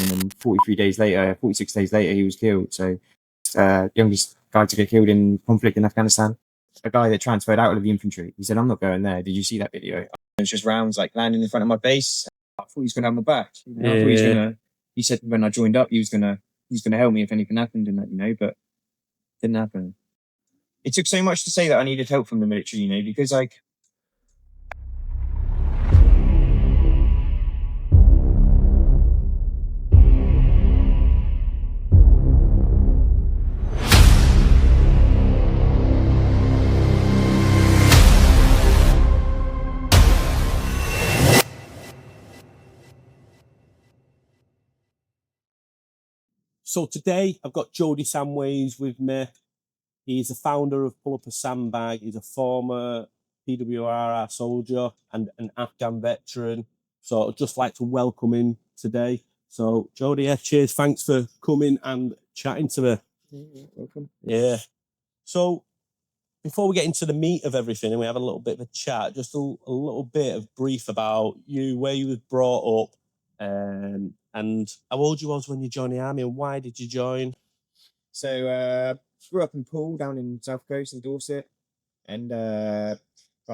and then 46 days later, he was killed. So, youngest guy to get killed in conflict in Afghanistan. A guy that transferred out of the infantry. He said, "I'm not going there." Did you see that video? It was just rounds like landing in front of my base. I thought he was going to have my back. I thought he was going to. He said when I joined up, he was going to help me if anything happened and that, but it didn't happen. It took so much to say that I needed help from the military, because like. So today I've got Jody Samways with me. He's the founder of Pull Up A Sandbag. He's a former PWRR soldier and an Afghan veteran. So I'd just like to welcome him today. So Jody, cheers. Thanks for coming and chatting to me. Welcome. Yeah. So before we get into the meat of everything and we have a little bit of a chat, just a little bit of brief about you, where you were brought up, and how old you was when you joined the army and why did you join? So grew up in Poole down in South Coast in Dorset, and so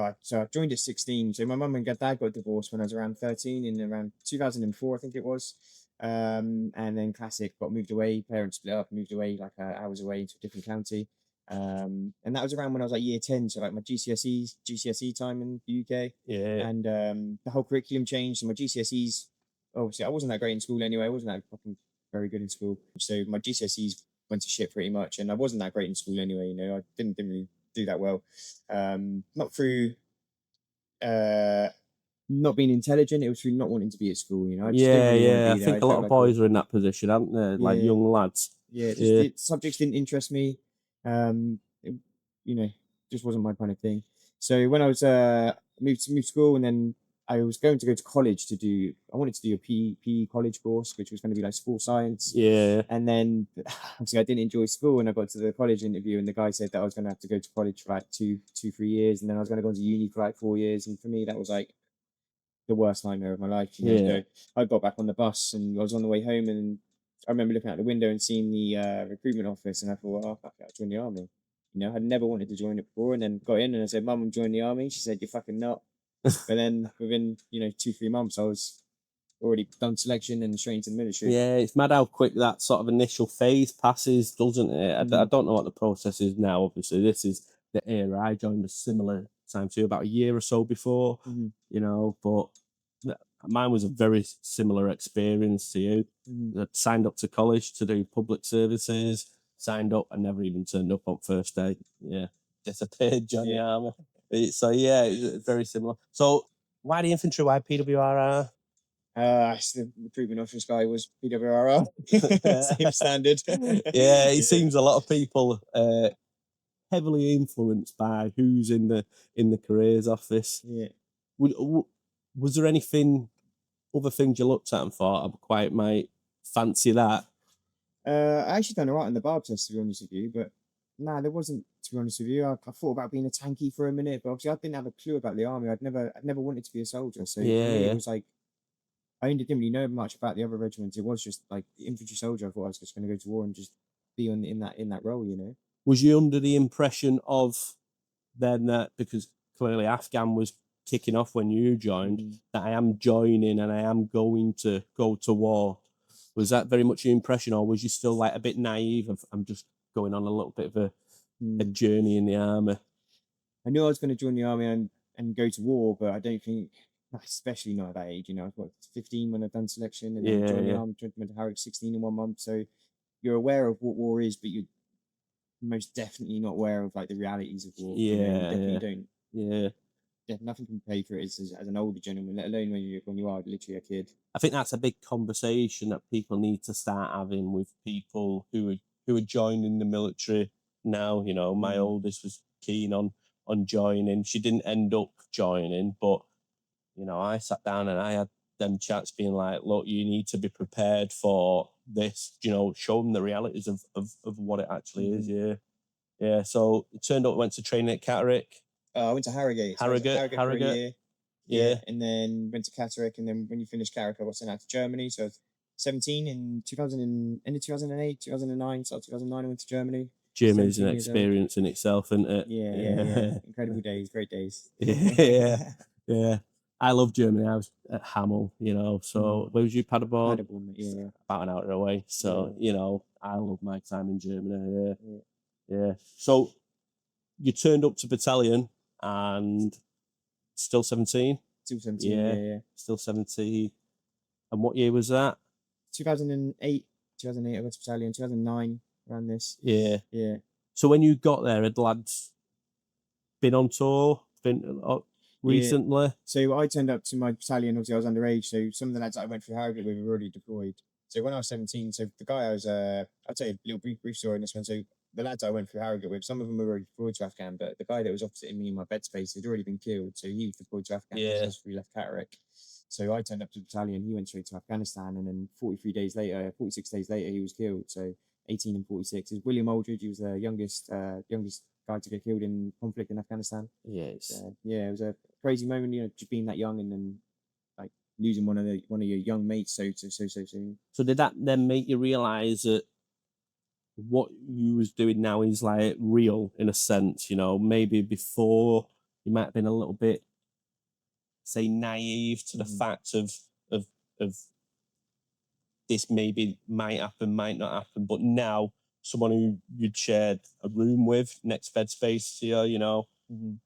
I joined at 16. So my mum and dad got divorced when I was around 13 in around 2004, I think it was. And then classic, got moved away. Parents split up, moved away like hours away into a different county. And that was around when I was like year 10, so like my GCSE time in the UK. Yeah. And the whole curriculum changed. So my GCSEs, obviously, I wasn't that great in school anyway. I wasn't that fucking very good in school. So my GCSEs went to shit pretty much, and I wasn't that great in school anyway. I didn't really do that well. Not through not being intelligent. It was through not wanting to be at school. I just didn't really want to be there. I think a lot of boys are in that position, aren't they? Like young lads. Yeah, the subjects didn't interest me. Just wasn't my kind of thing. So when I was moved to school, and then I was going to go to college I wanted to do a PE college course, which was going to be like sports science. Yeah. And then obviously I didn't enjoy school, and I got to the college interview, and the guy said that I was going to have to go to college for like 3 years, and then I was going to go into uni for like 4 years. And for me, that was like the worst nightmare of my life. So I got back on the bus, and I was on the way home, and I remember looking out the window and seeing the recruitment office, and I thought, oh, fuck it, I'll join the army. I'd never wanted to join it before, and then got in, and I said, "Mum, I'm joining the army." She said, "You're fucking not." But then within 2-3 months, I was already done selection and straight into the military. Yeah, it's mad how quick that sort of initial phase passes, doesn't it? I don't know what the process is now. Obviously, this is the era I joined a similar time to, about a year or so before. But mine was a very similar experience to you. I signed up to college to do public services. Signed up and never even turned up on first day. Yeah, disappeared, joined the army. So yeah, it's very similar. So why the infantry? Why PWRR? The recruitment office guy was PWRR. Same standard. It seems a lot of people heavily influenced by who's in the careers office. Yeah. Was there other things you looked at and thought I might fancy that? I actually done alright on the barb test, to be honest with you, but there wasn't, to be honest with you. I thought about being a tanky for a minute, but obviously I didn't have a clue about the army. I'd never wanted to be a soldier, so for me, it was like I didn't really know much about the other regiments. It was just like the infantry soldier. I thought I was just going to go to war and just be in that role. Was you under the impression of then that, because clearly Afghan was kicking off when you joined, that I am joining and I am going to go to war? Was that very much your impression, or was you still like a bit naive of I'm just going on a little bit of a journey in the army? I knew I was going to join the army and go to war, but I don't think, especially not at that age. I was 15 when I've done selection, and then joined the army, went to Harwich 16 in 1 month. So you're aware of what war is, but you're most definitely not aware of like the realities of war. You definitely don't. Yeah. Nothing can pay for it as an older gentleman, let alone when you are literally a kid. I think that's a big conversation that people need to start having with people who are joining the military now. My oldest was keen on joining. She didn't end up joining, but I sat down and I had them chats being like, look, you need to be prepared for this. Show them the realities of what it actually is. Yeah. So it turned out, went to training at Catterick. I went to Harrogate. Harrogate. For a year. Yeah. And then went to Catterick, and then when you finished Catterick, I got sent out to Germany. So 17 in 2000 end of 2008, 2009, start 2009. I went to Germany. Germany's an 17 years old. experience in itself, isn't it? Yeah. Incredible days, great days. Yeah. I love Germany. I was at Hamel, you know. So where was you, Paderborn? Paderborn, mate, yeah. About an hour away. So Yeah. you know, I love my time in Germany. Yeah. Yeah. So you turned up to battalion and still 17. Still 17, yeah. Still 17. And what year was that? 2008. I went to battalion. 2009, around this. Yeah. Yeah. So when you got there, had lads been on tour? Been recently? So I turned up to my battalion. Obviously, I was underage. So some of the lads that I went through Harrogate with were already deployed. So when I was 17, so the guy I was, I'll tell you a little brief story in this one. So the lads I went through Harrogate with, some of them were already deployed to Afghan, but the guy that was opposite me in my bed space had already been killed. So he was deployed to Afghan. Yeah. Just we left Catterick. So I turned up to the battalion. He went straight to Afghanistan, and then 46 days later, he was killed. So 18 and 46 is William Aldridge. He was the youngest guy to get killed in conflict in Afghanistan. Yes. Yeah, it was a crazy moment, you know, just being that young and then like losing one of your young mates so soon. So did that then make you realise that what you was doing now is like real in a sense? You know, maybe before you might have been a little bit, say, naive to the fact of this maybe might happen, might not happen, but now someone who you'd shared a room with next bed space to you, you know,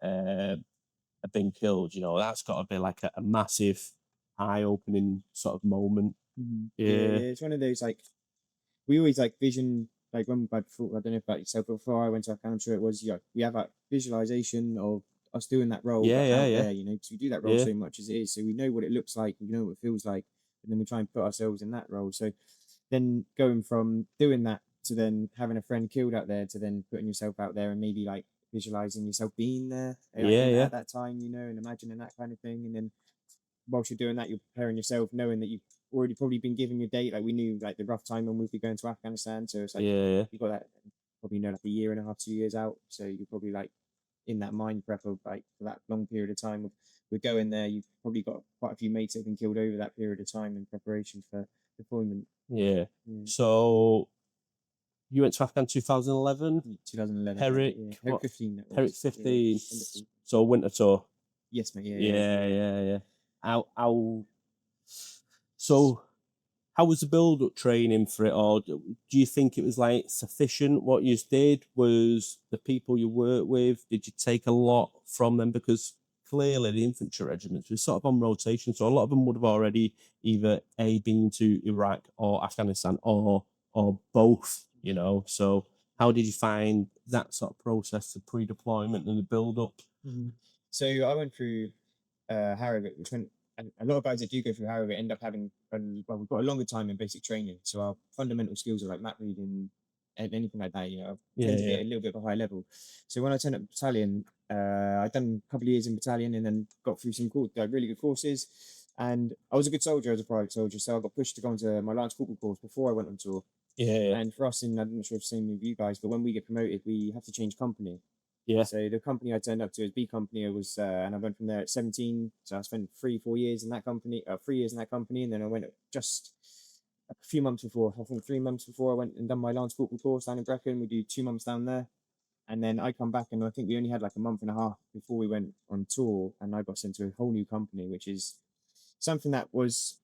have been killed, you know, that's got to be like a massive eye-opening sort of moment. Yeah, it's one of those, like, we always like vision, like when before, I don't know about yourself, but before I went to Afghan, I'm sure it was, we have that visualization of us doing that role out there, you know, because we do that role so much as it is, so we know what it looks like, we know what it feels like, and then we try and put ourselves in that role. So then going from doing that to then having a friend killed out there to then putting yourself out there and maybe like visualizing yourself being there at that time, you know, and imagining that kind of thing, and then whilst you're doing that, you're preparing yourself, knowing that you've already probably been given your date. Like we knew like the rough time when we'd be going to Afghanistan. So it's like you got that probably know like a year and a half, 2 years out. So you're probably like in that mind prep of like for that long period of time. We're going there. You've probably got quite a few mates that have been killed over that period of time in preparation for deployment. Yeah. So you went to Afghan 2011? 2011. Herrick, Herrick 15. Herrick 15. So winter tour. Yes, mate. Yeah. So how was the build-up training for it, or do you think it was like sufficient? What you did was the people you worked with. Did you take a lot from them? Because clearly the infantry regiments were sort of on rotation, so a lot of them would have already either been to Iraq or Afghanistan or both. You know, so how did you find that sort of process, the pre-deployment and the build-up? So I went through Harrogate, which went, and a lot of guys that do go through Harrogate end up having, well, we've got a longer time in basic training. So our fundamental skills are like map reading and anything like that, you know, tend to get a little bit of a high level. So when I turned up battalion, I'd done a couple of years in battalion and then got through some really good courses. And I was a good soldier as a private soldier. So I got pushed to go into my Lance Corporal course before I went on tour. And for us, I'm not sure if it's the same with you guys, but when we get promoted, we have to change company. So the company I turned up to as B company was, and I went from there at 17. So I spent 3 years in that company, 3 years in that company, and then I went just a few months before. I think 3 months before I went and done my Lance Corporal course down in Brecon. We do 2 months down there, and then I come back, and I think we only had like a month and a half before we went on tour, and I got sent to a whole new company, which is something that was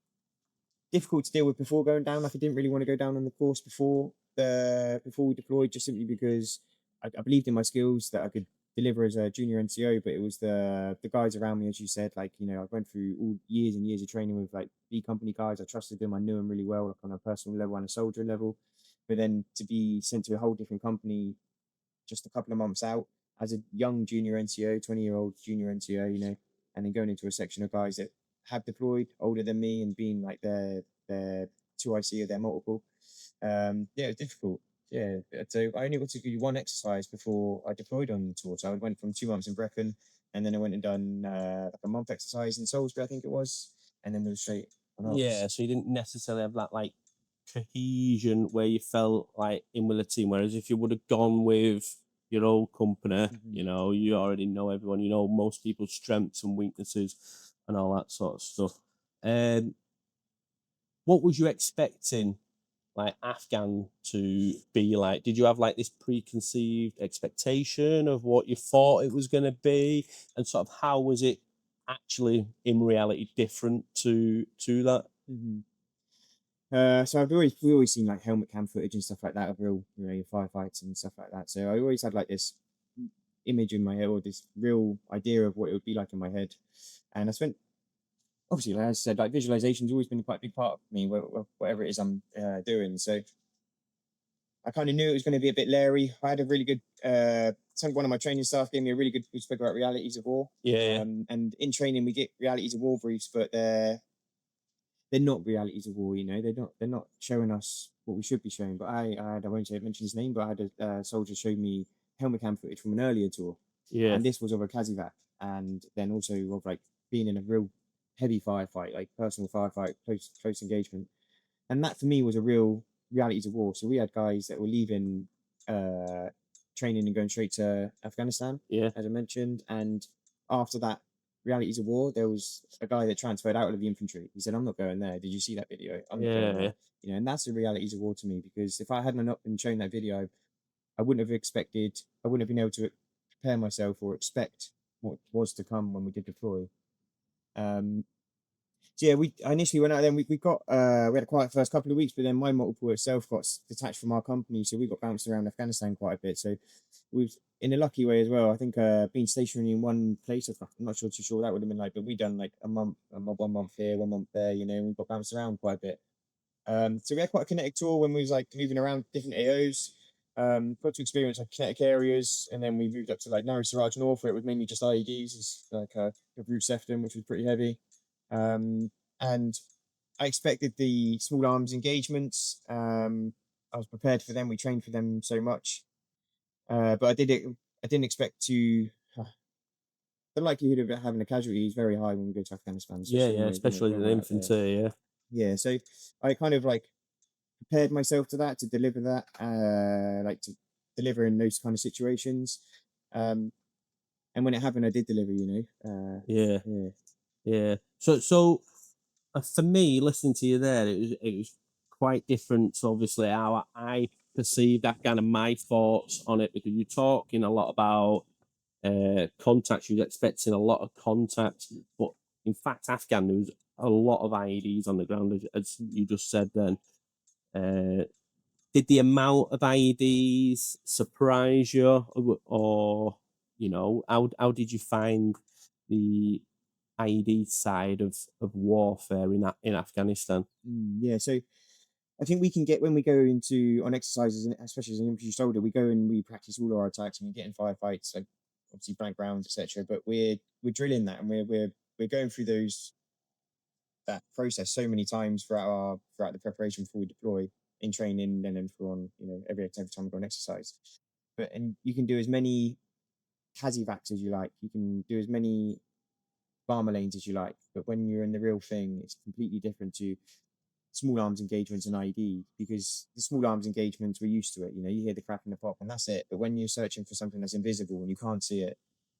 difficult to deal with before going down. Like I didn't really want to go down on the course before we deployed, just simply because I believed in my skills that I could deliver as a junior NCO, but it was the guys around me, as you said, like, you know, I went through all years and years of training with like B company guys. I trusted them, I knew them really well, like on a personal level and a soldier level. But then to be sent to a whole different company just a couple of months out as a young junior NCO, 20-year-old junior NCO, you know, and then going into a section of guys that have deployed, older than me, and being like their 2IC or their multiple. It was difficult. So I only got to do one exercise before I deployed on the tour. So I went from 2 months in Brecon, and then I went and done like a month exercise in Salisbury, I think it was, and then it was straight on ops. Yeah, so you didn't necessarily have that like cohesion where you felt like in with a team. Whereas if you would have gone with your old company, you know, you already know everyone, you know most people's strengths and weaknesses and all that sort of stuff. What what was you expecting, like, Afghan to be like? Did you have like this preconceived expectation of what you thought it was going to be, and sort of how was it actually in reality different to that? So we always seen like helmet cam footage and stuff like that of real, your firefights and stuff like that. So I always had like this image in my head, or this real idea of what it would be like in my head. And I spent, obviously, like I said, like visualization's always been quite a big part of me, whatever it is I'm doing. So I kind of knew it was going to be a bit leery. I had a really good, one of my training staff gave me a really good, we spoke about realities of war. Yeah, And in training we get realities of war briefs, but they're not realities of war. They're not showing us what we should be showing. But I won't mention his name, but I had a soldier show me helmet cam footage from an earlier tour, yeah, and this was of a Kazivac, and then also of like being in a real heavy firefight, like personal firefight, close engagement, and that for me was a real realities of war. So we had guys that were leaving training and going straight to Afghanistan, yeah, as I mentioned, and after that realities of war, there was a guy that transferred out of the infantry. He said, "I'm not going there. Did you see that video? I'm not going yeah, there." And that's the realities of war to me, because if I hadn't not been shown that video, I wouldn't have expected, I wouldn't have been able to prepare myself or expect what was to come when we did deploy. Um, so yeah, I initially went out there, and we got we had a quiet first couple of weeks, but then my multiple itself got detached from our company, so we got bounced around Afghanistan quite a bit. So we was in a lucky way as well. I think being stationed in one place, I'm not too sure what that would have been like, but we done like a month, 1 month here, 1 month there, and we got bounced around quite a bit. So we had quite a kinetic tour when we was like moving around different AOs. Got to experience like kinetic areas, and then we moved up to like Narrow Siraj North, where it was mainly just IEDs, it's like a Route Sefton, which was pretty heavy. And I expected the small arms engagements. I was prepared for them. We trained for them so much, but I didn't expect to. The likelihood of it having a casualty is very high when we go to Afghanistan, yeah, especially yeah. Especially when the we're out there. infantry, yeah. Yeah, so I kind of like prepared myself to that, to deliver that, like to deliver in those kind of situations. And when it happened, I did deliver. Yeah, Yeah. yeah. So for me, listening to you there, it was quite different to obviously how I perceived Afghan and my thoughts on it, because you're talking a lot about contacts. You're expecting a lot of contact, but in fact, Afghan, there was a lot of IEDs on the ground, as you just said. Then, did the amount of IEDs surprise you, or how did you find the IED side of warfare in Afghanistan? Yeah, so I think we can get, when we go into on exercises, and especially as an infantry soldier, we go and we practice all our attacks, and we get in firefights, like obviously blank rounds, etc. But we're drilling that, and we're going through that process so many times throughout the preparation before we deploy, in training, and then for on every time we go on exercise. And you can do as many Kazivacs as you like. You can do as many Barmer lanes as you like. But when you're in the real thing, it's completely different to small arms engagements and IED, because the small arms engagements, we're used to it. You hear the crack and the pop, and that's it. But when you're searching for something that's invisible and you can't see it,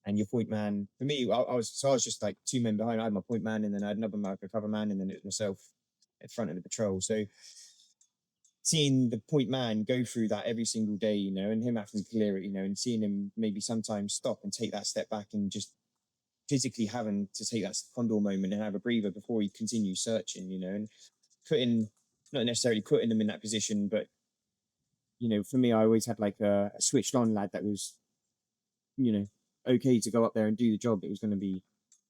and your point man, for me, I was just like two men behind. I had my point man, and then I had another like a cover man, and then it was myself at front of the patrol. So seeing the point man go through that every single day, and him having to clear it, and seeing him maybe sometimes stop and take that step back, and just physically having to take that condor moment and have a breather before he continues searching, and putting, not necessarily putting them in that position, but for me, I always had like a switched on lad that was, you know, okay to go up there and do the job. It was going to be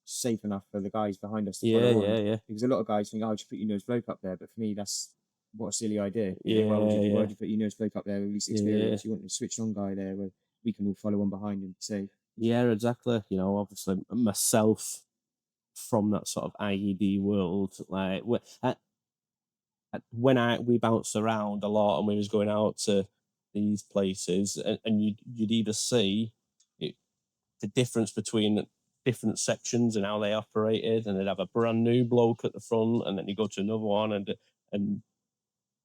safe enough for the guys behind us to Yeah, follow on, yeah, yeah, because a lot of guys think, "Oh, just put your nose bloke up there," but for me, that's what a silly idea. yeah, Why would yeah, you put your nose bloke up there with least yeah, experience? You want a switched on guy there where we can all follow on behind him. So yeah. Exactly. Obviously myself from that sort of IED world, like when we bounced around a lot and we was going out to these places, and you'd either see it, the difference between different sections and how they operated, and they'd have a brand new bloke at the front, and then you go to another one, and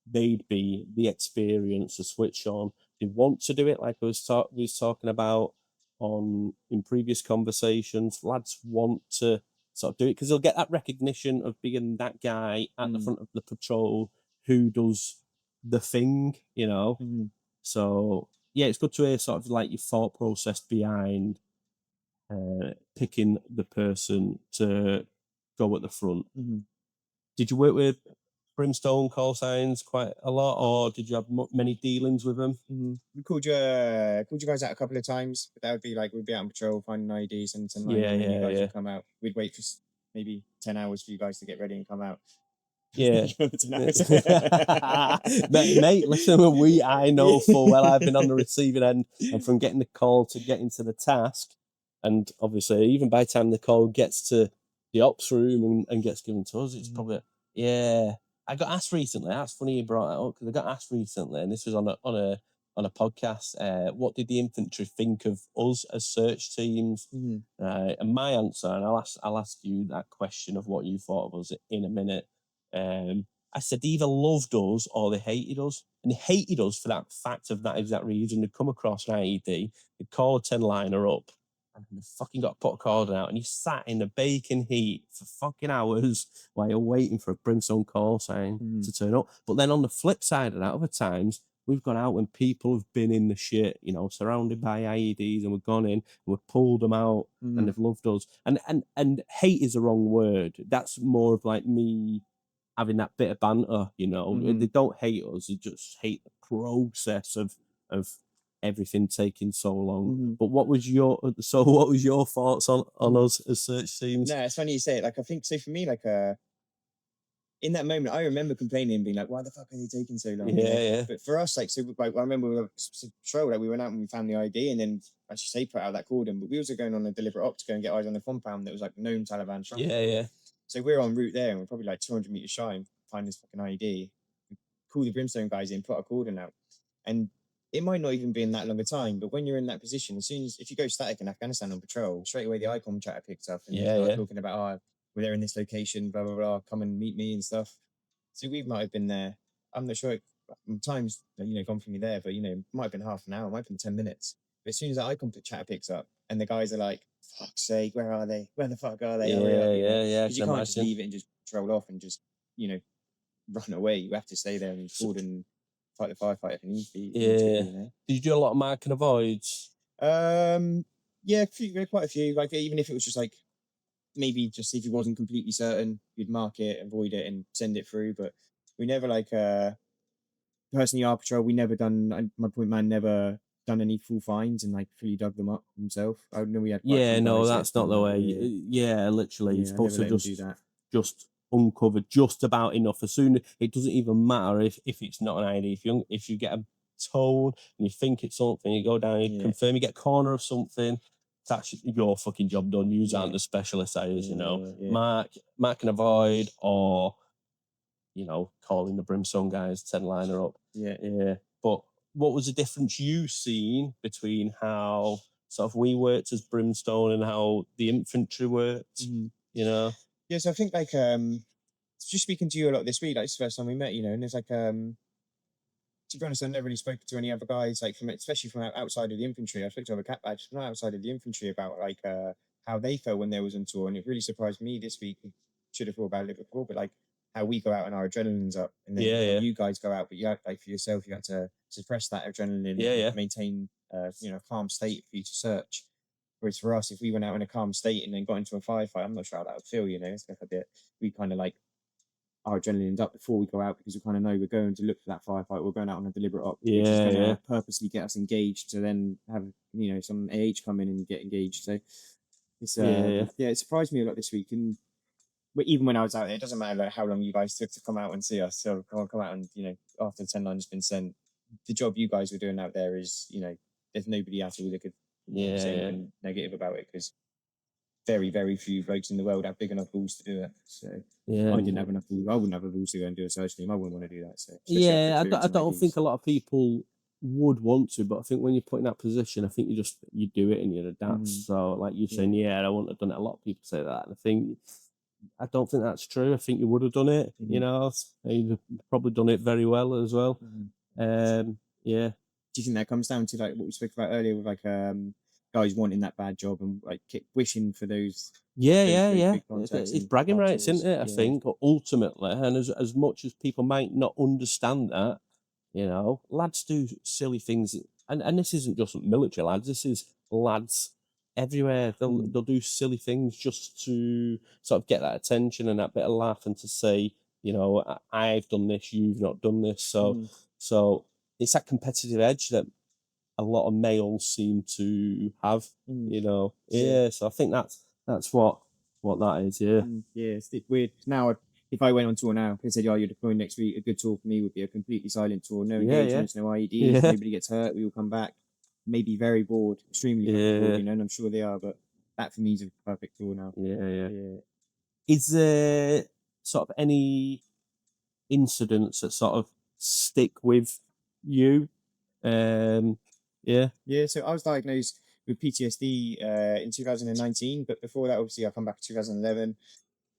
they'd be the experience, the switch on. They want to do it, like we was talking about in previous conversations. Lads want to sort of do it, because they'll get that recognition of being that guy at the front of the patrol who does the thing, you know. So yeah, it's good to hear sort of like your thought process behind picking the person to go at the front. Did you work with Brimstone call signs quite a lot, or did you have many dealings with them? We called you guys out a couple of times, but that would be like we'd be out on patrol, finding IDs, and line, and then you guys would come out. We'd wait for maybe 10 hours for you guys to get ready and come out. Yeah. Mate, listen, I know full well I've been on the receiving end, and from getting the call to getting to the task, and obviously even by the time the call gets to the ops room and gets given to us, it's probably I got asked recently. That's funny you brought that up, because I got asked recently, and this was on a podcast. What did the infantry think of us as search teams? And my answer, and I'll ask you that question of what you thought of us in a minute. I said they either loved us or they hated us, and they hated us for that fact of that exact reason. They'd come across an IED, they'd call a 10-liner up, and they fucking got put a cordon out, and you sat in the baking heat for fucking hours while you're waiting for a Brimstone call sign to turn up. But then on the flip side of that, other times we've gone out when people have been in the shit, you know, surrounded by IEDs, and we've gone in and we've pulled them out, and they've loved us. And hate is the wrong word. That's more of like me having that bit of banter, you know. They don't hate us, they just hate the process of everything taking so long. But what was your thoughts on us as search teams? No, it's funny you say it. Like, I think so for me, like in that moment, I remember complaining and being like, why the fuck are they taking so long? Yeah. But for us, like, so like, I remember we were patrol, like we went out and we found the ID, and then as you say, put out that cordon. But we also going on a deliberate op to go and get eyes on the compound that was like known Taliban stronghold. Yeah. So we're en route there, and we're probably like 200 meters shy and find this fucking ID. We call the Brimstone guys in, put a cordon out, and it might not even be in that long a time, but when you're in that position, as soon as if you go static in Afghanistan on patrol, straight away the ICOM chatter picks up, and they start talking about, we're there in this location, blah blah blah, come and meet me and stuff. So we might have been there. I'm not sure. Times gone from me there, but it might have been half an hour, it might have been 10 minutes. But as soon as that ICOM chatter picks up, and the guys are like, "Fuck's sake, where are they? Where the fuck are they? Because you can't just leave it and just roll off and just run away. You have to stay there and forward and fight the firefight if need be. Did you do a lot of mark and avoids? Yeah, quite a few. Like, even if it was just like maybe just if you wasn't completely certain, you'd mark it, avoid it, and send it through. But we never personally our patrol. We never done. My point man never done any full finds and like fully dug them up himself. I know we had. That's not the way. Literally, you're supposed to just do that. Just uncover just about enough. As soon it doesn't even matter if it's not an ID. If you get a tone and you think it's something, you go down, you confirm, you get a corner of something. That's your fucking job done. You aren't the specialist, mark and avoid, or calling the Brimstone guys 10-liner up. But what was the difference you seen between how sort of we worked as Brimstone and how the infantry worked? Yeah, so I think just speaking to you a lot this week, like it's the first time we met, and there's like to be honest, I've never really spoken to any other guys especially from outside of the infantry. I spoke to other cat badges from outside of the infantry about how they felt when they was on tour, and it really surprised me this week. Should have thought about it before, but like how we go out and our adrenaline's up, and then you guys go out, but you have, like for yourself, you have to suppress that adrenaline, and maintain a calm state for you to search. Whereas for us, if we went out in a calm state and then got into a firefight, I'm not sure how that would feel. It's like a bit. We kind of like our adrenaline's up before we go out because we kind of know we're going to look for that firefight. We're going out on a deliberate op, which is going to purposely get us engaged to then have some AH come in and get engaged. So it's it surprised me a lot this week. And even when I was out there, it doesn't matter how long you guys took to come out and see us. So come out and after the 10 line has been sent, the job you guys were doing out there is there's nobody at all that could say anything negative about it, because very, very few blokes in the world have big enough balls to do it. So I didn't have enough balls. I wouldn't have the balls to go and do a search team. I wouldn't want to do that. So I don't think a lot of people would want to, but I think when you're put in that position, I think you do it and you adapt. So like you're saying, I wouldn't have done it. A lot of people say that, and I don't think that's true. I think you would have done it. You'd have probably done it very well as well. Do you think that comes down to like what we spoke about earlier with guys wanting that bad job and like wishing for those Yeah. big contracts It's and bragging top rights, tours. isn't it? I think ultimately, and as much as people might not understand that, lads do silly things, and this isn't just military lads. This is lads everywhere. They'll do silly things just to sort of get that attention and that bit of laugh, and to say, I've done this, you've not done this. So it's that competitive edge that a lot of males seem to have. Yeah. So I think that's what that is. Yeah. Yeah, it's weird. Now, if I went on tour now, they said, "Oh, you're deploying next week," a good tour for me would be a completely silent tour, no Yeah, engagements, no IEDs, Yeah. nobody gets hurt, we all come back, maybe very bored, extremely fucking bored, Yeah. and I'm sure they are, but that for me is a perfect tour now. Yeah. Is there sort of any incidents that sort of stick with you? Yeah. Yeah, so I was diagnosed with PTSD in 2019, but before that, obviously, I come back in 2011.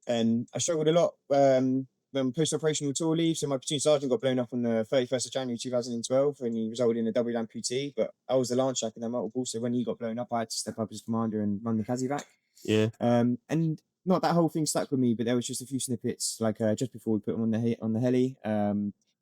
And I struggled a lot when post-operational tour leave. So my platoon sergeant got blown up on the 31st of January 2012, and he resulted in a double amputee. But I was the lance jack in that multiple, so when he got blown up, I had to step up as commander and run the Kazivac. Yeah. And not that whole thing stuck with me, but there was just a few snippets, like just before we put them on the heli.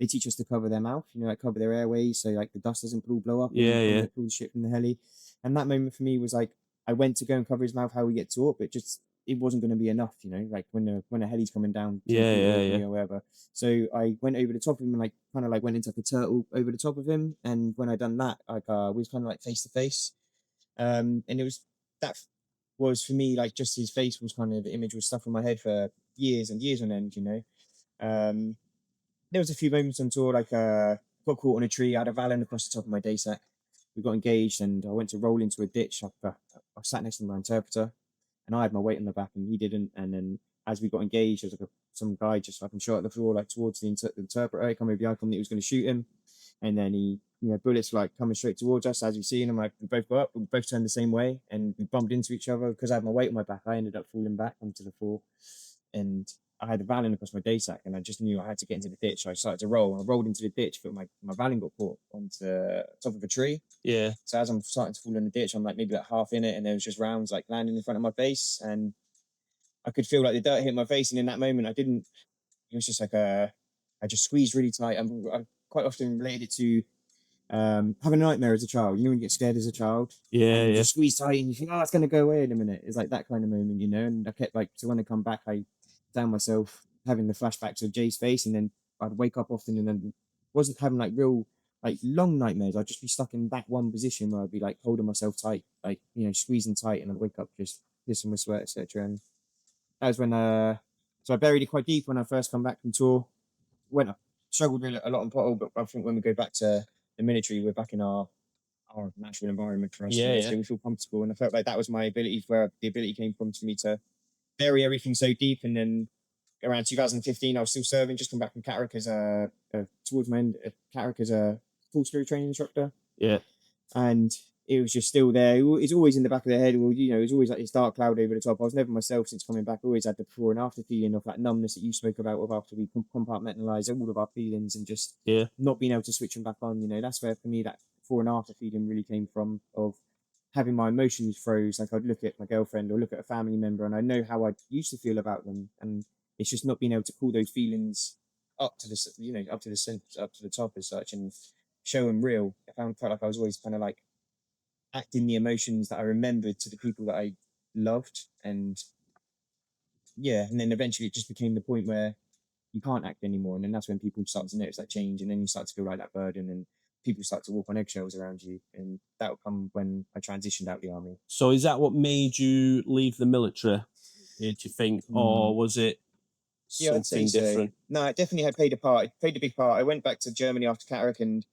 They teach us to cover their mouth, like cover their airways, so like the dust doesn't blow up when they pull the shit from the heli. And that moment for me was like, I went to go and cover his mouth how we get taught, but just it wasn't going to be enough, like when a heli's coming down 2 feet over me or whatever. So I went over the top of him and like kind of like went into like a turtle over the top of him. And when I done that, like we was kind of like face to face. And it was that was for me like just his face was kind of the image was stuck in my head for years and years on end. There was a few moments on tour like got caught on a tree. I had a Valen across the top of my day sack. We got engaged and I went to roll into a ditch. I sat next to my interpreter and I had my weight on the back and he didn't. And then as we got engaged, there was like some guy just fucking shot at the floor, like towards the interpreter. He come over the icon that he was going to shoot him. And then he, bullets were like coming straight towards us as we seen him. Like we both got up, we both turned the same way and we bumped into each other because I had my weight on my back. I ended up falling back onto the floor and I had a Valen across my day sack and I just knew I had to get into the ditch. So I started to roll. I rolled into the ditch, but my Valen got caught onto the top of a tree. Yeah. So as I'm starting to fall in the ditch, I'm like maybe like half in it and there was just rounds like landing in front of my face and I could feel like the dirt hit my face. And in that moment, it was just like I just squeezed really tight. I quite often related it to having a nightmare as a child. When you get scared as a child, and you just squeeze tight, and you think, "Oh, it's gonna go away in a minute." It's like that kind of moment, And I kept like, so when I come back, I found myself having the flashbacks of Jay's face, and then I'd wake up often, and then wasn't having like real like long nightmares. I'd just be stuck in that one position where I'd be like holding myself tight, like squeezing tight, and I'd wake up just pissing with sweat, etc. And that was when so I buried it quite deep when I first come back from tour. I struggled with it a lot on pottle, but I think when we go back to the military, we're back in our natural environment for us. So we feel comfortable, and I felt like that was my ability, where the ability came from to me to bury everything so deep. And then around 2015, I was still serving, just come back from Catterick as towards my end, Catterick as a full screw training instructor. Yeah. And it was just still there. It's always in the back of the head. Well, it's always like this dark cloud over the top. I was never myself since coming back. I always had the before and after feeling of that numbness that you spoke about of after we compartmentalize all of our feelings and just not being able to switch them back on. That's where for me that before and after feeling really came from, of having my emotions froze. Like I'd look at my girlfriend or look at a family member and I know how I used to feel about them. And it's just not being able to pull those feelings up to the, up to the top as such and show them real. Felt like I was always kind of like acting the emotions that I remembered to the people that I loved. And then eventually it just became the point where you can't act anymore. And then that's when people start to notice that change. And then you start to feel like that burden and people start to walk on eggshells around you. And that will come when I transitioned out of the army. So is that what made you leave the military, do you think? Or was it something different? No, it definitely had played a part. It played a big part. I went back to Germany after Catterick and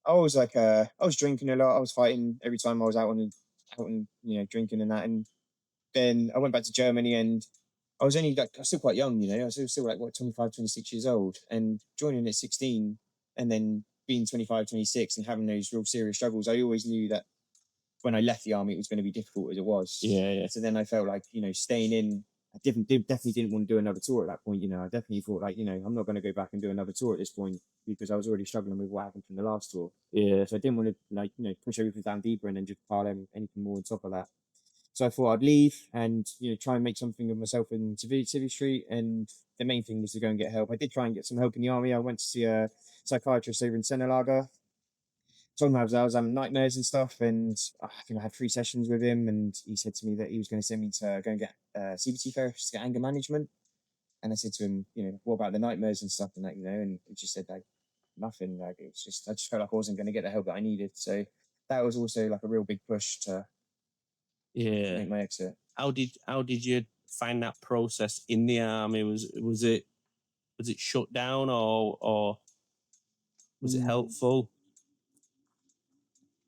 I was like, I was drinking a lot. I was fighting every time I was out and drinking and that. And then I went back to Germany and I was only like, I was still quite young, I was still like, 25, 26 years old, and joining at 16 and then being 25, 26 and having those real serious struggles. I always knew that when I left the army, it was going to be difficult as it was. Yeah. So then I felt like, staying in definitely didn't want to do another tour at that point. I definitely thought like, I'm not going to go back and do another tour at this point because I was already struggling with what happened from the last tour. Yeah. So I didn't want to like, push everything down deeper and then just pile anything more on top of that. So I thought I'd leave and, try and make something of myself in Civvy Street. And the main thing was to go and get help. I did try and get some help in the army. I went to see a psychiatrist over in Senalaga. Told him I was having nightmares and stuff. And I think I had 3 sessions with him. And he said to me that he was going to send me to go and get CBT therapist to get anger management. And I said to him, what about the nightmares and stuff and that, and he just said like nothing. Like it's just, I just felt like I wasn't going to get the help that I needed. So that was also like a real big push to make my exit. How did you find that process in the army? Was it shut down or was it helpful?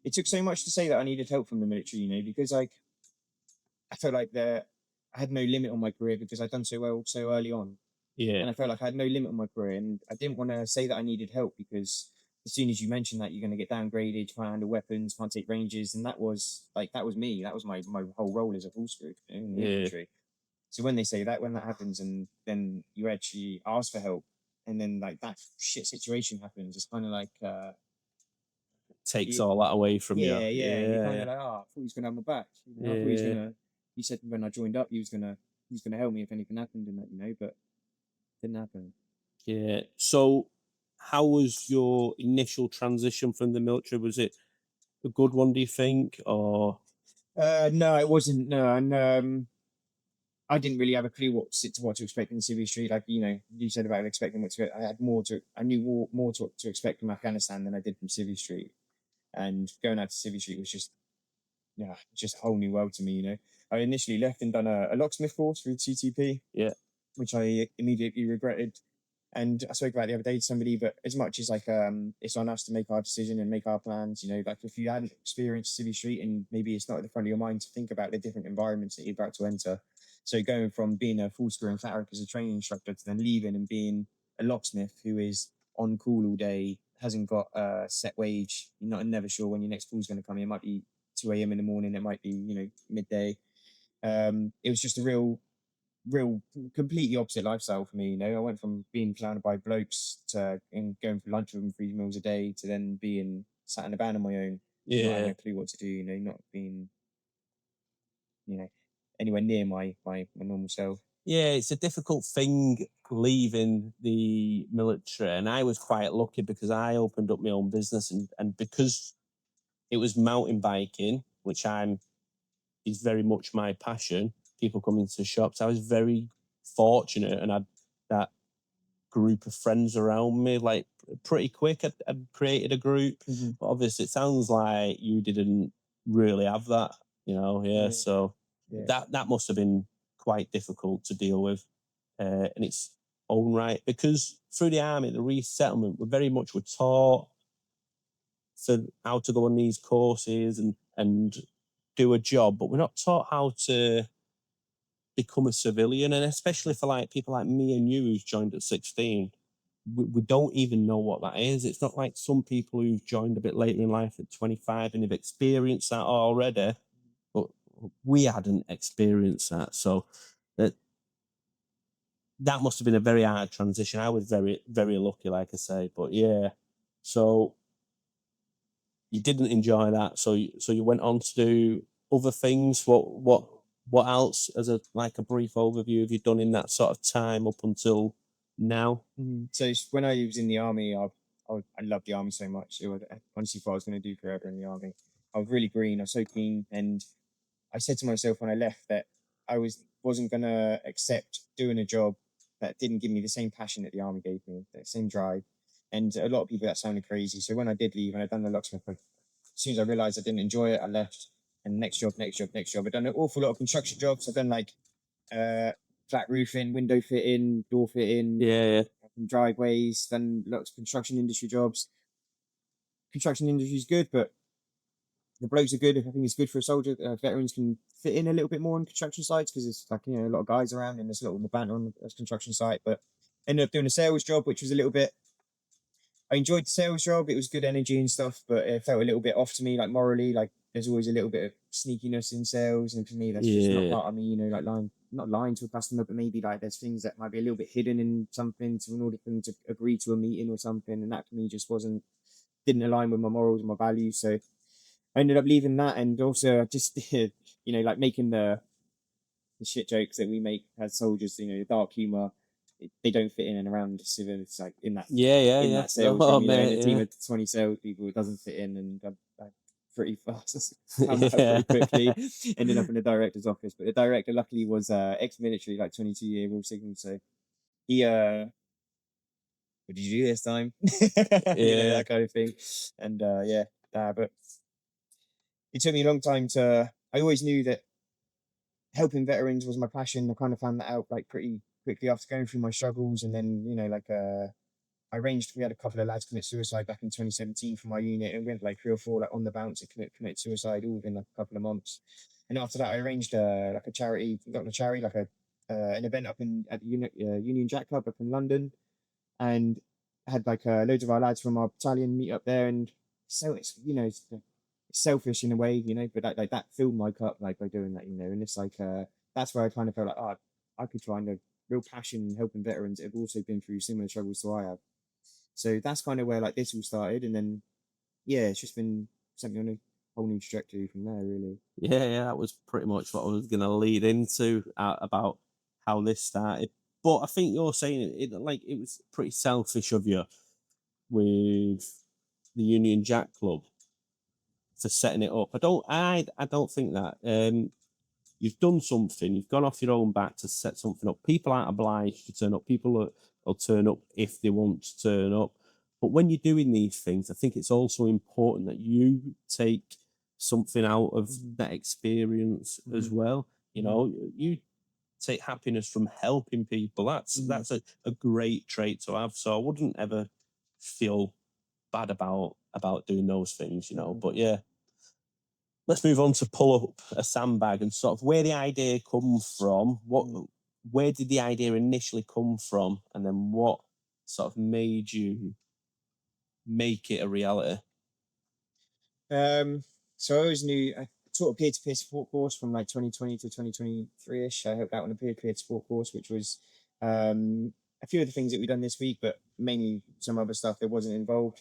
It took so much to say that I needed help from the military, because like I felt like I had no limit on my career because I'd done so well so early on. Yeah. And I felt like I had no limit on my career, and I didn't want to say that I needed help because as soon as you mention that you're going to get downgraded, you can't handle weapons, can't take ranges, and that was me. That was my whole role as a full screw in the infantry. So when they say that, when that happens, and then you actually ask for help, and then like that shit situation happens, it's kind of like takes all that away from you. Yeah. You're kind of like, I thought he was gonna have my back. I thought he was gonna. He said when I joined up, he was gonna help me if anything happened, and that, but didn't happen. Yeah. So, how was your initial transition from the military? Was it a good one, do you think, or? No, it wasn't. No, and I didn't really have a clue what to expect in Civvy Street. Like you said about expecting what to expect. I knew more to expect from Afghanistan than I did from Civvy Street, and going out to Civvy Street was just just a whole new world to me. I initially left and done a locksmith course through CTP, which I immediately regretted. And I spoke about it the other day to somebody, but as much as like it's on us to make our decision and make our plans, like if you hadn't experienced Civvy Street and maybe it's not at the front of your mind to think about the different environments that you're about to enter. So going from being a full screw and flat as a training instructor to then leaving and being a locksmith who is on call all day, hasn't got a set wage, you're never sure when your next call is going to come. It might be 2 a.m. in the morning, it might be midday. It was just a real completely opposite lifestyle for me. I went from being surrounded by blokes to going for lunch with them 3 meals a day to then being sat in a van on my own, not having a clue what to do, not being anywhere near my normal self. Yeah, it's a difficult thing leaving the military, and I was quite lucky because I opened up my own business, and because it was mountain biking, which is very much my passion. People come into shops. I was very fortunate and had that group of friends around me, like pretty quick. I'd created a group. But obviously it sounds like you didn't really have that, so that must have been quite difficult to deal with in its own right, because through the army, the resettlement, we're taught for how to go on these courses and do a job, but we're not taught how to become a civilian. And especially for like people like me and you who's joined at 16, we don't even know what that is. It's not like some people who've joined a bit later in life at 25 and have experienced that already, but we hadn't experienced that. So that must have been a very hard transition. I was very, very lucky, like I say, but yeah. So you didn't enjoy that. So you went on to do other things. What else, as a brief overview, have you done in that sort of time up until now? So when I was in the army, I loved the army so much. It was honestly what I was going to do forever in the army. I was really green. I was so keen, and I said to myself when I left that I wasn't going to accept doing a job that didn't give me the same passion that the army gave me, that same drive. And a lot of people, that sounded crazy. So when I did leave and I'd done the locksmith, as soon as I realized I didn't enjoy it, I left. And next job. I've done an awful lot of construction jobs. I've done like flat roofing, window fitting, door fitting, driveways, done lots of construction industry jobs. Construction industry is good, but the blokes are good. I think it's good for a soldier. Veterans can fit in a little bit more on construction sites because it's like, a lot of guys around and there's a lot more banter on the construction site. But ended up doing a sales job, which was a little bit. I enjoyed the sales job. It was good energy and stuff, but it felt a little bit off to me, like morally. Like there's always a little bit of sneakiness in sales, and for me, that's just not Yeah. part of me. Like not lying to a customer, but maybe like there's things that might be a little bit hidden in something in order for them to agree to a meeting or something, and that for me just didn't align with my morals and my values. So I ended up leaving that, and also just like making the shit jokes that we make as soldiers. The dark humor. They don't fit in and around civil. It's like in that Yeah. sales Oh, room, in mate, a team yeah. of 20 salespeople, it doesn't fit in, and I pretty fast found that out Yeah. pretty quickly. Ended up in the director's office, but the director luckily was ex-military, like 22-year Royal Signal. So he what did you do this time? Yeah. That kind of thing. And but it took me a long time to. I always knew that helping veterans was my passion. I kind of found that out like pretty quickly after going through my struggles, and then we had a couple of lads commit suicide back in 2017 for my unit, and we had like 3 or 4 like on the bounce that commit suicide all within like a couple of months. And after that, I arranged like a charity, not a charity, like a an event up at the Union Jack Club up in London, and had like loads of our lads from our battalion meet up there. And so it's selfish in a way, but that filled my cup like by doing that, and it's like that's where I kind of felt like, I could find a real passion in helping veterans that have also been through similar struggles to I have. So that's kind of where like this all started, and then it's just been something on a whole new trajectory from there, really. Yeah, that was pretty much what I was going to lead into about how this started. But I think you're saying it was pretty selfish of you with the Union Jack Club for setting it up. I don't think that. You've done something. You've gone off your own back to set something up. People aren't obliged to turn up. People will turn up if they want to turn up. But when you're doing these things, I think it's also important that you take something out of that experience as well. You take happiness from helping people. That's a great trait to have. So I wouldn't ever feel bad about doing those things, But yeah, let's move on to Pull Up a Sandbag and sort of where the idea come from. Where did the idea initially come from, and then what sort of made you make it a reality? So I always knew I taught a peer-to-peer support course from like 2020 to 2023-ish. I helped out on a peer-to-peer support course, which was a few of the things that we've done this week, but mainly some other stuff that wasn't involved.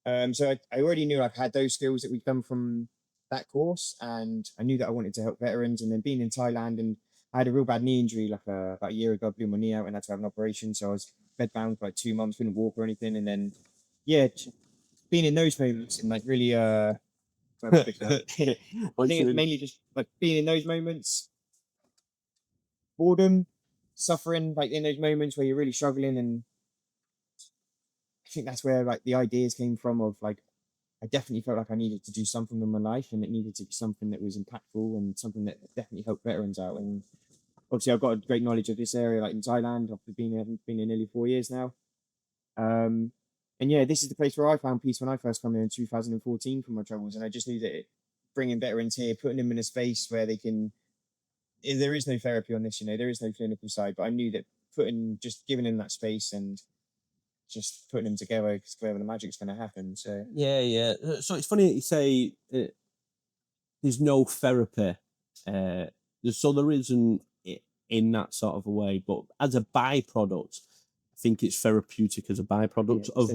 So I already knew I had those skills that we'd come from that course, and I knew that I wanted to help veterans. And then being in Thailand, and I had a real bad knee injury like about a year ago. I blew my knee out and had to have an operation. So I was bedbound for like 2 months, couldn't walk or anything. And then being in those moments and like really I think it's mainly just like being in those moments, boredom, suffering, like in those moments where you're really struggling. And I think that's where like the ideas came from of like, I definitely felt like I needed to do something with my life, and it needed to be something that was impactful and something that definitely helped veterans out. And obviously I've got a great knowledge of this area, like in Thailand. I've been here nearly 4 years now. And this is the place where I found peace when I first came here in 2014 from my travels. And I just knew that bringing veterans here, putting them in a space where they can, there is no therapy on this, there is no clinical side, but I knew that just giving them that space and just putting them together is where the magic's going to happen. So Yeah. So it's funny that you say there's no therapy. So there isn't in that sort of a way, but as a byproduct, I think it's therapeutic as a byproduct of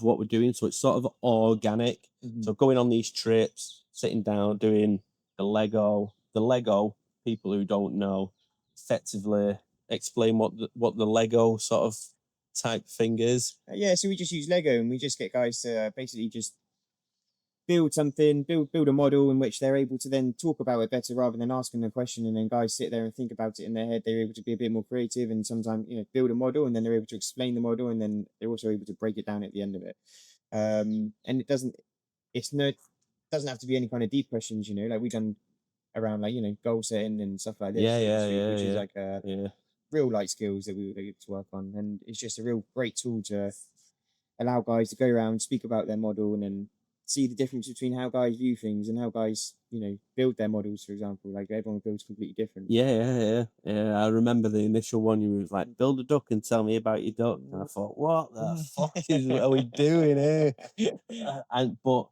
what we're doing. So it's sort of organic. So going on these trips, sitting down, doing the Lego. People who don't know, effectively explain what the Lego sort of type thing is. So we just use Lego, and we just get guys to basically just build something, build a model in which they're able to then talk about it better rather than asking a question, and then guys sit there and think about it in their head. They're able to be a bit more creative, and sometimes build a model, and then they're able to explain the model, and then they're also able to break it down at the end of it. And it doesn't have to be any kind of deep questions, like we've done around like goal setting and stuff like this, which is like real life skills that we get to work on. And it's just a real great tool to allow guys to go around, speak about their model, and then see the difference between how guys view things and how guys, build their models, for example. Like everyone builds completely different. Yeah. I remember the initial one. You was like, build a duck and tell me about your duck. And I thought, what the fuck are we doing here? But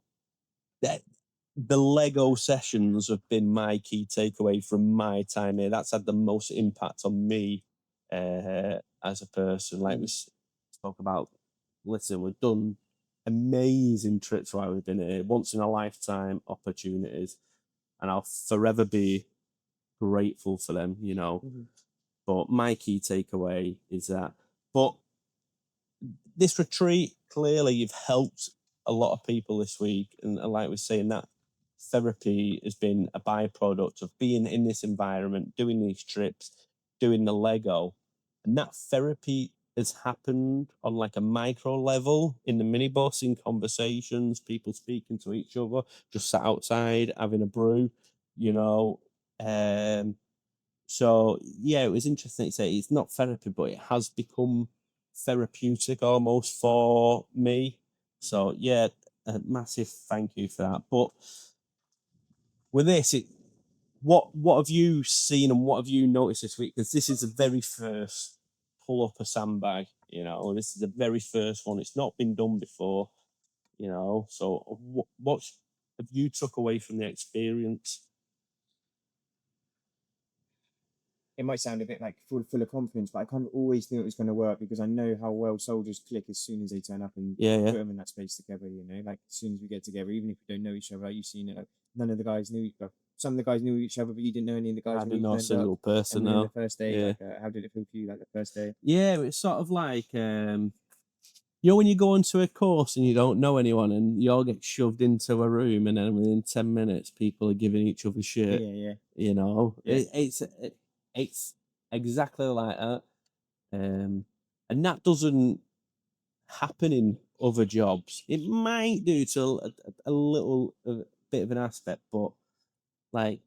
the Lego sessions have been my key takeaway from my time here. That's had the most impact on me as a person. Like we spoke about, listen, we've done amazing trips while we've been here, once in a lifetime opportunities, and I'll forever be grateful for them, you know. But my key takeaway is that. But this retreat, clearly, you've helped a lot of people this week, and like we're saying, that therapy has been a byproduct of being in this environment, doing these trips, doing the Lego, and that therapy has happened on like a micro level in the minibus, in conversations, people speaking to each other, just sat outside having a brew, you know. So yeah, it was interesting to say it's not therapy, but it has become therapeutic almost for me. So yeah, a massive thank you for that. But with this, what have you seen and what have you noticed this week? Because this is the very first pull up a sandbag. You know, this is the very first one. It's not been done before. You know, so what have you took away from the experience? It might sound a bit like full of confidence, but I kind of always knew it was going to work because I know how well soldiers click as soon as they turn up and put them in that space together. You know, like as soon as we get together, even if we don't know each other, like you've seen it. Like none of the guys knew. Some of the guys knew each other, but you didn't know any of the guys. I didn't know a single person. And then now. the first day, like, how did it feel for you? Like the first day? Yeah, it's sort of like you know, when you go into a course and you don't know anyone and you all get shoved into a room and then within 10 minutes people are giving each other shit. Yeah. You know, it's exactly like that. And that doesn't happen in other jobs. It might do to a little bit of an aspect, but like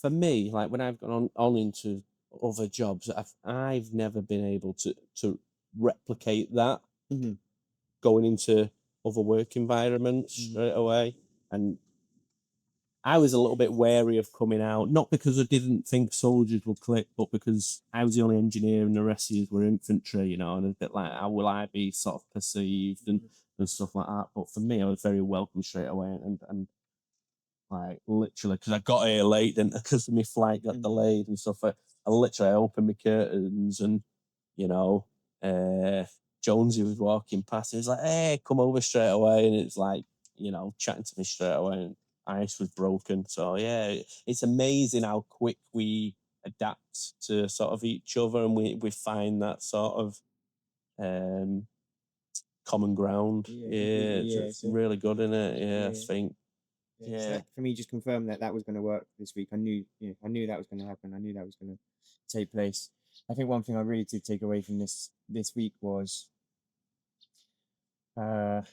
for me, like when I've gone on into other jobs, I've never been able to replicate that going into other work environments straight away. And I was a little bit wary of coming out, not because I didn't think soldiers would click, but because I was the only engineer and the rest of us were infantry, you know, and a bit like, how will I be sort of perceived and stuff like that. But for me, I was very welcome straight away, and like literally, because I got here late, and because my flight got delayed and stuff, I literally opened my curtains, and you know, Jonesy was walking past. He was like, "Hey, come over straight away," and it's like, you know, chatting to me straight away, and ice was broken. So yeah, it's amazing how quick we adapt to sort of each other, and we find that sort of common ground. It's really good in it. Yeah, I think. Yeah. So that, for me, just confirmed that was going to work this week. I knew that was going to happen. I knew that was going to take place. I think one thing I really did take away from this week was there's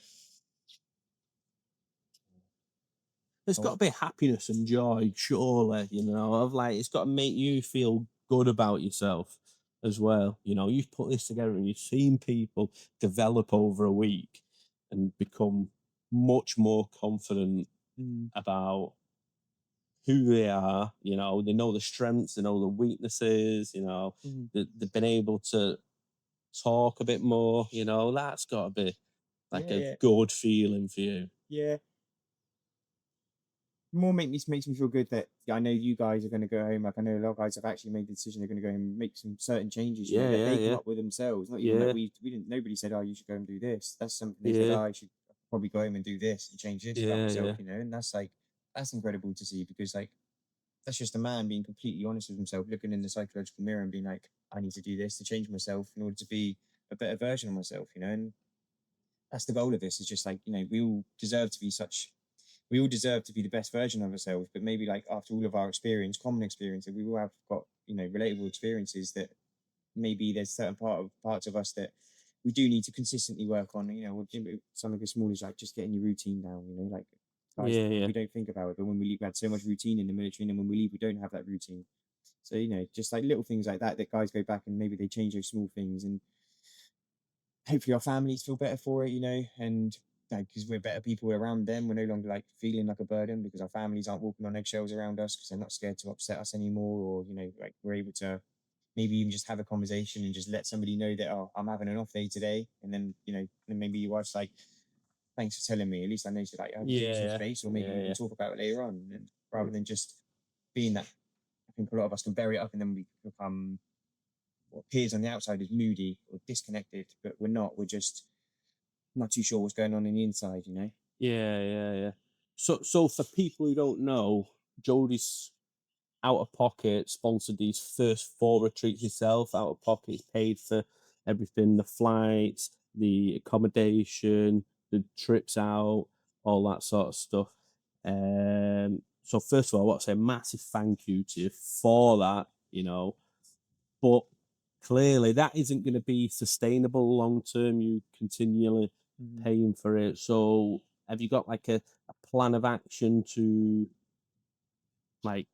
got to be happiness and joy, surely, you know, of like, it's got to make you feel good about yourself as well. You know, you've put this together and you've seen people develop over a week and become much more confident about who they are. You know, they know the strengths, they know the weaknesses, you know, they've been able to talk a bit more, you know, that's got to be like a good feeling for you. Yeah. More makes me feel good that I know you guys are going to go home. Like I know a lot of guys have actually made the decision they're going to go and make some certain changes. You know, that they come up with themselves. Not even like we didn't. Nobody said, "Oh, you should go and do this." That's something they said, "Oh, I should probably go home and do this and change this about myself." You know, and that's like that's incredible to see because like that's just a man being completely honest with himself, looking in the psychological mirror and being like, "I need to do this to change myself in order to be a better version of myself." You know, and that's the goal of this. Is just like we all deserve to be such we all deserve to be the best version of ourselves, but maybe like after all of our common experience, that we all have got, relatable experiences that maybe there's certain parts of us that we do need to consistently work on, something as small as like just getting your routine down, like guys, we don't think about it, but when we leave, we had so much routine in the military, and then when we leave, we don't have that routine. So, just like little things like that guys go back and maybe they change those small things, and hopefully our families feel better for it, and because we're better people around them, we're no longer like feeling like a burden because our families aren't walking on eggshells around us because they're not scared to upset us anymore, or like we're able to maybe even just have a conversation and just let somebody know that, oh, I'm having an off day today, and then then maybe your wife's like, thanks for telling me. At least I know, so like, I'll give you some Yeah, space, or maybe we can talk about it later on. And rather than just being that, I think a lot of us can bury it up and then we become what appears on the outside as moody or disconnected, but we're not. We're just not too sure what's going on in the inside, you know? yeah. So for people who don't know, Jody's out of pocket sponsored these first 4 retreats himself. Out of pocket, he's paid for everything: the flights, the accommodation, the trips out, all that sort of stuff. So first of all, I want to say a massive thank you to you for that. But clearly that isn't going to be sustainable long term. You continually paying for it. So have you got like a plan of action to like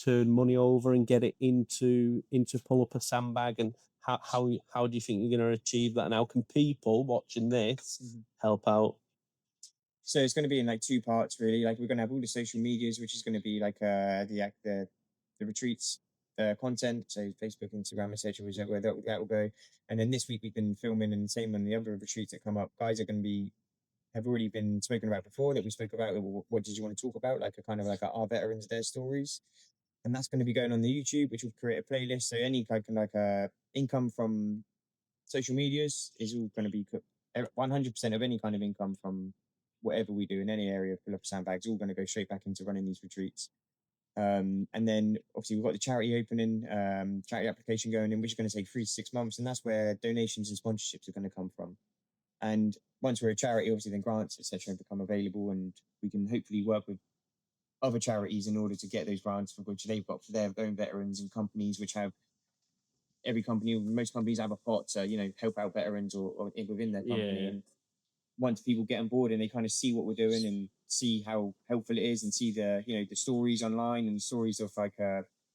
turn money over and get it into Pull Up A Sandbag? And how do you think you're going to achieve that? And how can people watching this help out? So it's going to be in like 2 parts, really. Like, we're going to have all the social medias, which is going to be like the retreats content, so Facebook, Instagram, etc., where that will go. And then this week we've been filming, and same on the other retreats that come up. Guys are going to be have already been spoken about before, that we spoke about. What did you want to talk about? Like a kind of like our veterans, their stories, and that's going to be going on the YouTube, which will create a playlist. So any kind of like income from social medias is all going to be 100% of any kind of income from whatever we do in any area of Pull Up Sandbags, all going to go straight back into running these retreats. And then obviously we've got the charity opening, charity application going in, which is going to take 3 to 6 months, and that's where donations and sponsorships are going to come from. And once we're a charity, obviously then grants, etc., become available, and we can hopefully work with other charities in order to get those grants, for which they've got for their own veterans, and companies which have most companies have a pot to help out veterans or within their company. Yeah. And once people get on board and they kind of see what we're doing and see how helpful it is, and see the stories online and stories of like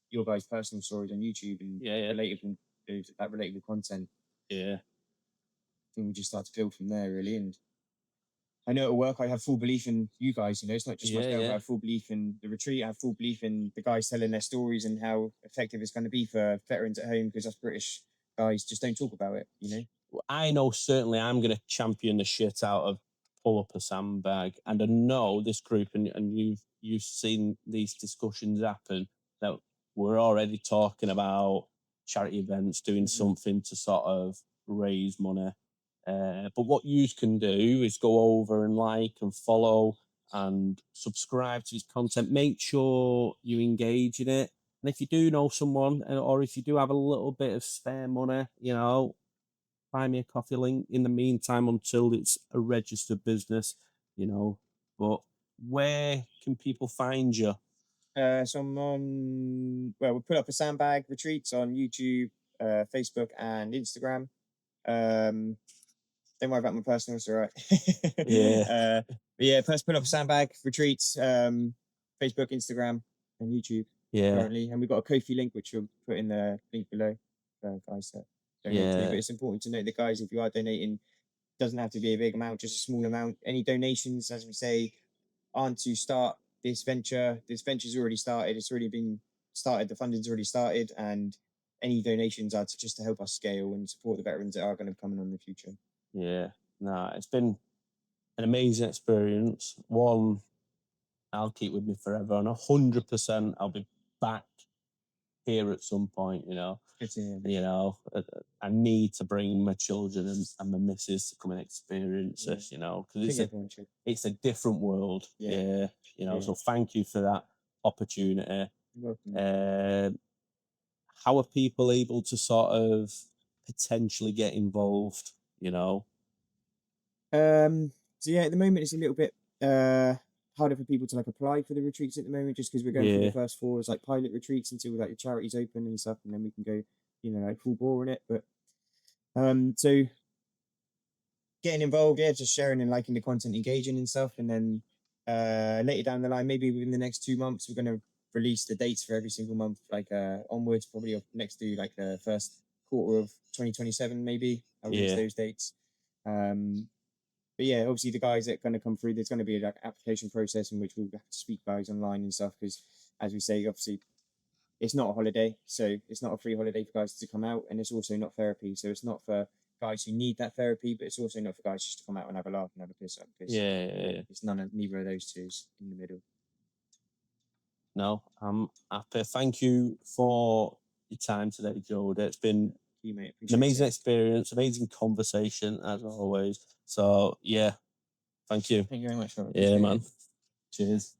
your guys' personal stories on YouTube and relatable content, Yeah. I think we just start to build from there, really. And I know it'll work. I have full belief in you guys. It's not just myself. I have full belief in the retreat. I have full belief in the guys telling their stories and how effective it's going to be for veterans at home, because us British guys just don't talk about it. I know certainly I'm going to champion the shit out of Pull Up A Sandbag, and I know this group, and you've seen these discussions happen, that we're already talking about charity events, doing something to sort of raise money. But what you can do is go over and like and follow and subscribe to his content. Make sure you engage in it. And if you do know someone, or if you do have a little bit of spare money, buy me a coffee link in the meantime until it's a registered business. But where can people find you? So I'm we Put Up A Sandbag retreats on YouTube, Facebook, and Instagram. Don't worry about my personal, it's all right. Yeah. But yeah, first Put Up A Sandbag retreats, Facebook, Instagram, and YouTube Yeah. currently. And we've got a Kofi link, which we'll put in the link below for guys that donate to. But it's important to note that, guys, if you are donating, it doesn't have to be a big amount, just a small amount. Any donations, as we say, aren't to start this venture. This venture's already started. It's already been started. The funding's already started, and any donations are just to help us scale and support the veterans that are going to come in the future. Yeah. No, it's been an amazing experience. One I'll keep with me forever, and 100% I'll be back here at some point. Good to hear. I need to bring my children and my missus to come and experience this. Because it's a different world. Yeah. So thank you for that opportunity. You're welcome. How are people able to sort of potentially get involved? So yeah, at the moment it's a little bit harder for people to like apply for the retreats at the moment, just because we're going through the first 4 as like pilot retreats until like the charity's open and stuff, and then we can go like full bore in it. But so getting involved, yeah, just sharing and liking the content, engaging and stuff. And then later down the line, maybe within the next 2 months, we're going to release the dates for every single month, like onwards, probably next to like the first quarter of 2027, maybe I'll release those dates. But yeah, obviously the guys that are going to come through, there's going to be an application process in which we'll have to speak guys online and stuff, because as we say, obviously it's not a holiday, so it's not a free holiday for guys to come out, and it's also not therapy, so it's not for guys who need that therapy, but it's also not for guys just to come out and have a laugh and have a piss up. Because Yeah. it's neither of those two's in the middle. No, I'm happy. Thank you for your time today, Jody. It's been You, mate, an appreciate amazing it. experience, amazing conversation as always. So yeah, thank you. Thank you very much. Yeah, man. Cheers.